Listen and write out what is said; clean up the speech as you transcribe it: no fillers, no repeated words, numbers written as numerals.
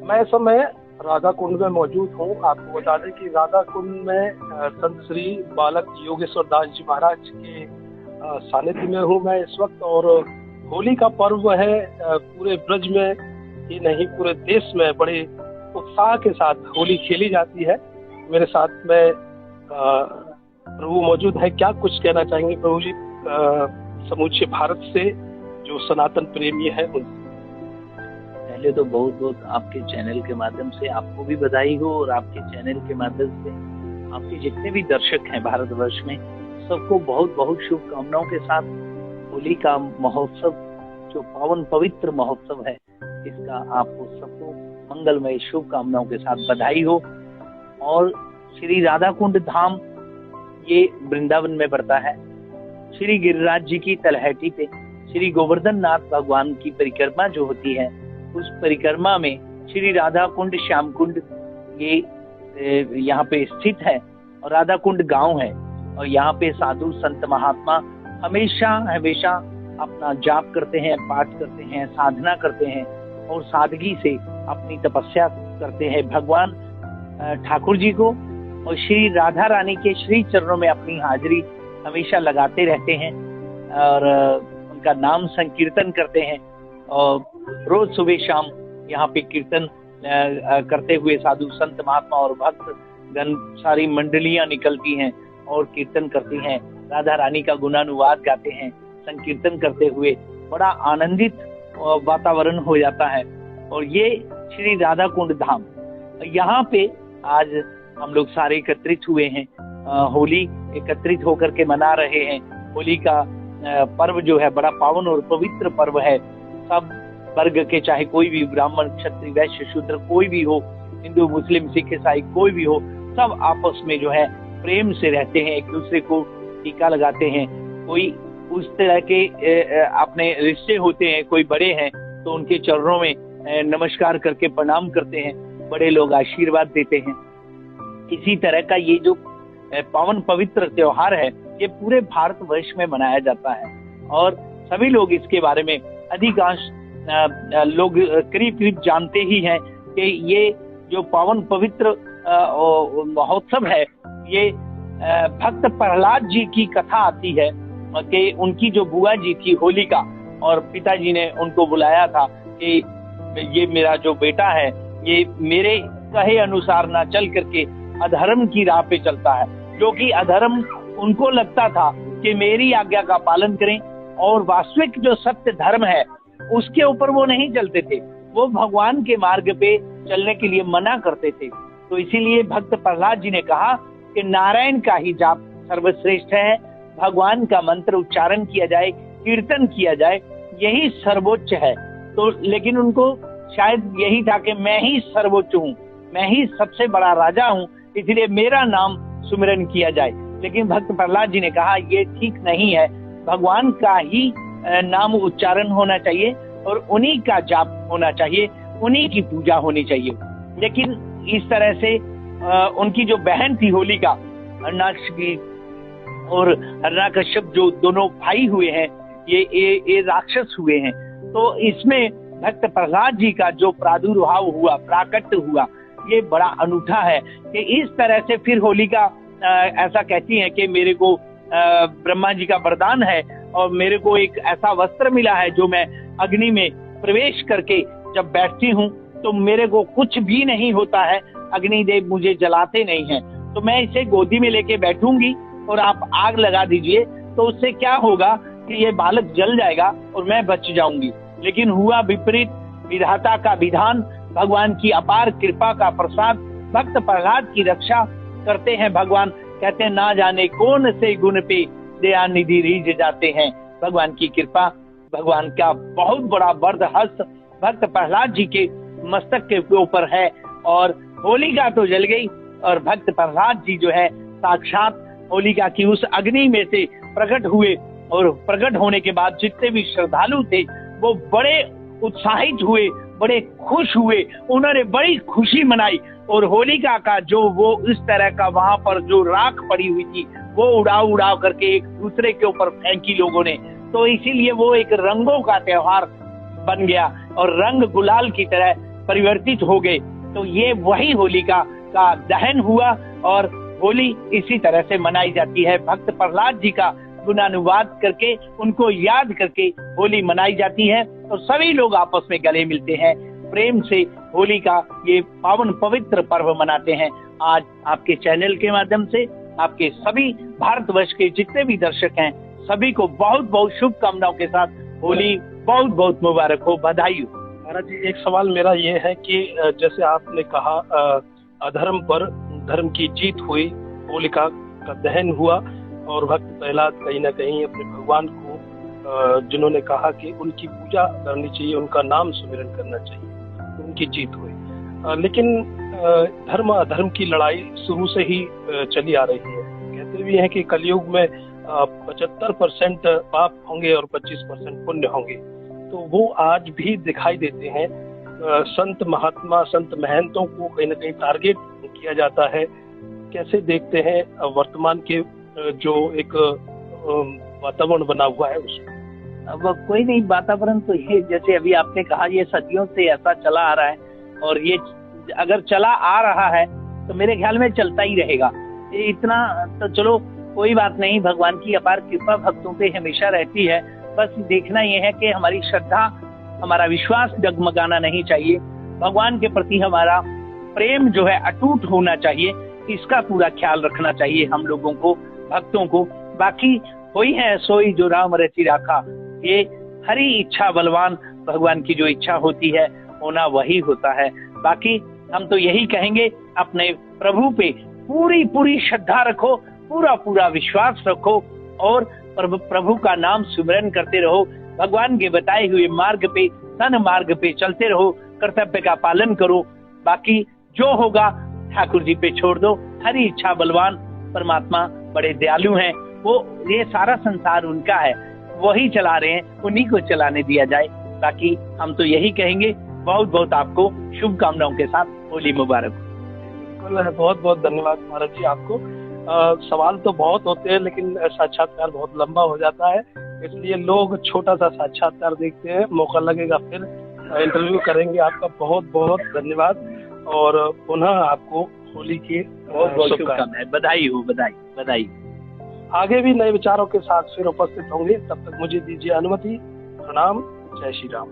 मैं इस समय राधा कुंड में मौजूद हूँ। आपको बता दें कि राधा कुंड में संत श्री बालक योगेश्वर दास जी महाराज के सानिध्य में हूँ मैं इस वक्त। और होली का पर्व है, पूरे ब्रज में ही नहीं पूरे देश में बड़े उत्साह के साथ होली खेली जाती है। मेरे साथ में प्रभु मौजूद है। क्या कुछ कहना चाहेंगे प्रभु जी समूचे भारत से जो सनातन प्रेमी है उनसे? पहले तो बहुत बहुत आपके चैनल के माध्यम से आपको भी बधाई हो, और आपके चैनल के माध्यम से आपके जितने भी दर्शक हैं भारतवर्ष में सबको बहुत बहुत शुभकामनाओं के साथ होली का महोत्सव, जो पावन पवित्र महोत्सव है, इसका आपको सबको मंगलमय शुभकामनाओं के साथ बधाई हो। और श्री राधा कुंड धाम ये वृंदावन में पड़ता है। श्री गिरिराज जी की तलहटी पे श्री गोवर्धन नाथ भगवान की परिक्रमा जो होती है, उस परिक्रमा में श्री राधा कुंड श्याम कुंड ये यहाँ पे स्थित है। और राधा कुंड गांव है, और यहाँ पे साधु संत महात्मा हमेशा हमेशा अपना जाप करते हैं, पाठ करते हैं, साधना करते हैं और सादगी से अपनी तपस्या करते हैं भगवान ठाकुर जी को। और श्री राधा रानी के श्री चरणों में अपनी हाजिरी हमेशा लगाते रहते हैं और उनका नाम संकीर्तन करते हैं। और रोज सुबह शाम यहाँ पे कीर्तन करते हुए साधु संत महात्मा और भक्त गण सारी मंडलियां निकलती हैं और कीर्तन करती हैं, राधा रानी का गुणानुवाद गाते हैं, संकीर्तन करते हुए बड़ा आनंदित वातावरण हो जाता है। और ये श्री राधा कुंड धाम, यहाँ पे आज हम लोग सारे एकत्रित हुए हैं, होली एकत्रित होकर के मना रहे हैं। होली का पर्व जो है बड़ा पावन और पवित्र पर्व है। सब वर्ग के, चाहे कोई भी ब्राह्मण क्षत्रिय वैश्य शूद्र कोई भी हो, हिंदू मुस्लिम सिख ईसाई कोई भी हो, सब आपस में जो है प्रेम से रहते हैं, एक दूसरे को टीका लगाते हैं। कोई उस तरह के अपने रिश्ते होते हैं, कोई बड़े हैं तो उनके चरणों में नमस्कार करके प्रणाम करते हैं, बड़े लोग आशीर्वाद देते हैं। इसी तरह का ये जो पावन पवित्र त्योहार है, ये पूरे भारतवर्ष में मनाया जाता है और सभी लोग इसके बारे में, अधिकांश लोग करीब करीब जानते ही हैं कि ये जो पावन पवित्र महोत्सव है, ये भक्त प्रहलाद जी की कथा आती है कि उनकी जो बुआ जी थी होलिका, और पिताजी ने उनको बुलाया था कि ये मेरा जो बेटा है ये मेरे कहे अनुसार ना चल करके अधर्म की राह पे चलता है, जो कि अधर्म उनको लगता था कि मेरी आज्ञा का पालन करें, और वास्तविक जो सत्य धर्म है उसके ऊपर वो नहीं चलते थे, वो भगवान के मार्ग पे चलने के लिए मना करते थे। तो इसीलिए भक्त प्रहलाद जी ने कहा कि नारायण का ही जाप सर्वश्रेष्ठ है, भगवान का मंत्र उच्चारण किया जाए, कीर्तन किया जाए, यही सर्वोच्च है। तो लेकिन उनको शायद यही था कि मैं ही सर्वोच्च हूँ, मैं ही सबसे बड़ा राजा हूँ, इसलिए मेरा नाम सुमिरन किया जाए। लेकिन भक्त प्रहलाद जी ने कहा ये ठीक नहीं है, भगवान का ही नाम उच्चारण होना चाहिए और उन्हीं का जाप होना चाहिए, उन्हीं की पूजा होनी चाहिए। लेकिन इस तरह से उनकी जो बहन थी होलिका, हरणाक्ष की और हिरण्यकश्यप जो दोनों भाई हुए हैं, ये राक्षस हुए हैं। तो इसमें भक्त प्रहलाद जी का जो प्रादुर्भाव हुआ, प्राकट्य हुआ, ये बड़ा अनूठा है कि इस तरह से फिर होलिका ऐसा कहती है कि मेरे को ब्रह्मा जी का वरदान है और मेरे को एक ऐसा वस्त्र मिला है जो मैं अग्नि में प्रवेश करके जब बैठती हूँ तो मेरे को कुछ भी नहीं होता है, अग्निदेव मुझे जलाते नहीं हैं, तो मैं इसे गोदी में लेके बैठूंगी और आप आग लगा दीजिए, तो उससे क्या होगा कि ये बालक जल जाएगा और मैं बच जाऊंगी। लेकिन हुआ विपरीत, विधाता का विधान, भगवान की अपार कृपा का प्रसाद, भक्त प्रहलाद की रक्षा करते हैं भगवान। कहते हैं ना जाने कौन से गुण पे दयानिधि रीझ जाते हैं। भगवान की कृपा, भगवान का बहुत बड़ा वरद हस्त भक्त प्रहलाद जी के मस्तक के ऊपर है। और होलिका तो जल गई और भक्त प्रहलाद जी जो है साक्षात होलिका की उस अग्नि में से प्रकट हुए, और प्रकट होने के बाद जितने भी श्रद्धालु थे वो बड़े उत्साहित हुए, बड़े खुश हुए, उन्होंने बड़ी खुशी मनाई। और होलिका का जो वो इस तरह का वहां पर जो राख पड़ी हुई थी वो उड़ा करके एक दूसरे के ऊपर फेंकी लोगों ने। तो इसीलिए वो एक रंगों का त्योहार बन गया और रंग गुलाल की तरह परिवर्तित हो गए। तो ये वही होलिका का दहन हुआ और होली इसी तरह से मनाई जाती है। भक्त प्रहलाद जी का गुणानुवाद करके, उनको याद करके होली मनाई जाती है और सभी लोग आपस में गले मिलते हैं, प्रेम से होली का ये पावन पवित्र पर्व मनाते हैं। आज आपके चैनल के माध्यम से आपके सभी भारतवर्ष के जितने भी दर्शक हैं, सभी को बहुत बहुत शुभकामनाओं के साथ होली बहुत बहुत मुबारक हो, बधाई हो। महाराज जी, एक सवाल मेरा ये है कि जैसे आपने कहा अधर्म पर धर्म की जीत हुई, होलिका का दहन हुआ और भक्त प्रहलाद कहीं ना कहीं अपने भगवान को जिन्होंने कहा कि उनकी पूजा करनी चाहिए, उनका नाम सुमिरन करना चाहिए, तो उनकी जीत हुई। लेकिन धर्म अधर्म की लड़ाई शुरू से ही चली आ रही है। कहते भी हैं कि कलयुग में 75% पाप होंगे और 25% पुण्य होंगे, तो वो आज भी दिखाई देते हैं। संत महात्मा, संत महंतों को कहीं ना कहीं टारगेट किया जाता है। कैसे देखते हैं वर्तमान के जो एक वातावरण बना हुआ है उसको? अब कोई नहीं, वातावरण तो ये जैसे अभी आपने कहा, ये सदियों से ऐसा चला आ रहा है और ये अगर चला आ रहा है तो मेरे ख्याल में चलता ही रहेगा। ये इतना तो चलो कोई बात नहीं, भगवान की अपार कृपा भक्तों पे हमेशा रहती है। बस देखना ये है कि हमारी श्रद्धा, हमारा विश्वास डगमगाना नहीं चाहिए, भगवान के प्रति हमारा प्रेम जो है अटूट होना चाहिए, इसका पूरा ख्याल रखना चाहिए हम लोगों को, भक्तों को। बाकी कोई है सोई जो राम रचि राखा, ये हरी इच्छा बलवान, भगवान की जो इच्छा होती है होना वही होता है। बाकी हम तो यही कहेंगे, अपने प्रभु पे पूरी पूरी श्रद्धा रखो, पूरा पूरा विश्वास रखो और प्रभु का नाम सुमिरन करते रहो, भगवान के बताए हुए मार्ग पे, सन मार्ग पे चलते रहो, कर्तव्य का पालन करो। बाकी जो होगा ठाकुर जी पे छोड़ दो। हरी इच्छा बलवान परमात्मा बड़े दयालु हैं, वो ये सारा संसार उनका है, वही चला रहे हैं, उन्हीं को चलाने दिया जाए। बाकी हम तो यही कहेंगे, बहुत बहुत आपको शुभकामनाओं के साथ होली मुबारक। बिल्कुल, बहुत बहुत धन्यवाद महाराज जी आपको। सवाल तो बहुत होते हैं लेकिन साक्षात्कार बहुत लंबा हो जाता है, इसलिए लोग छोटा सा साक्षात्कार देखते हैं। मौका लगेगा फिर इंटरव्यू करेंगे। आपका बहुत बहुत धन्यवाद और पुनः आपको होली की बहुत बहुत शुभकामनाएं, बधाई हो, बधाई बधाई। आगे भी नए विचारों के साथ फिर उपस्थित होंगे, तब तक मुझे दीजिए अनुमति। प्रणाम, जय श्री राम।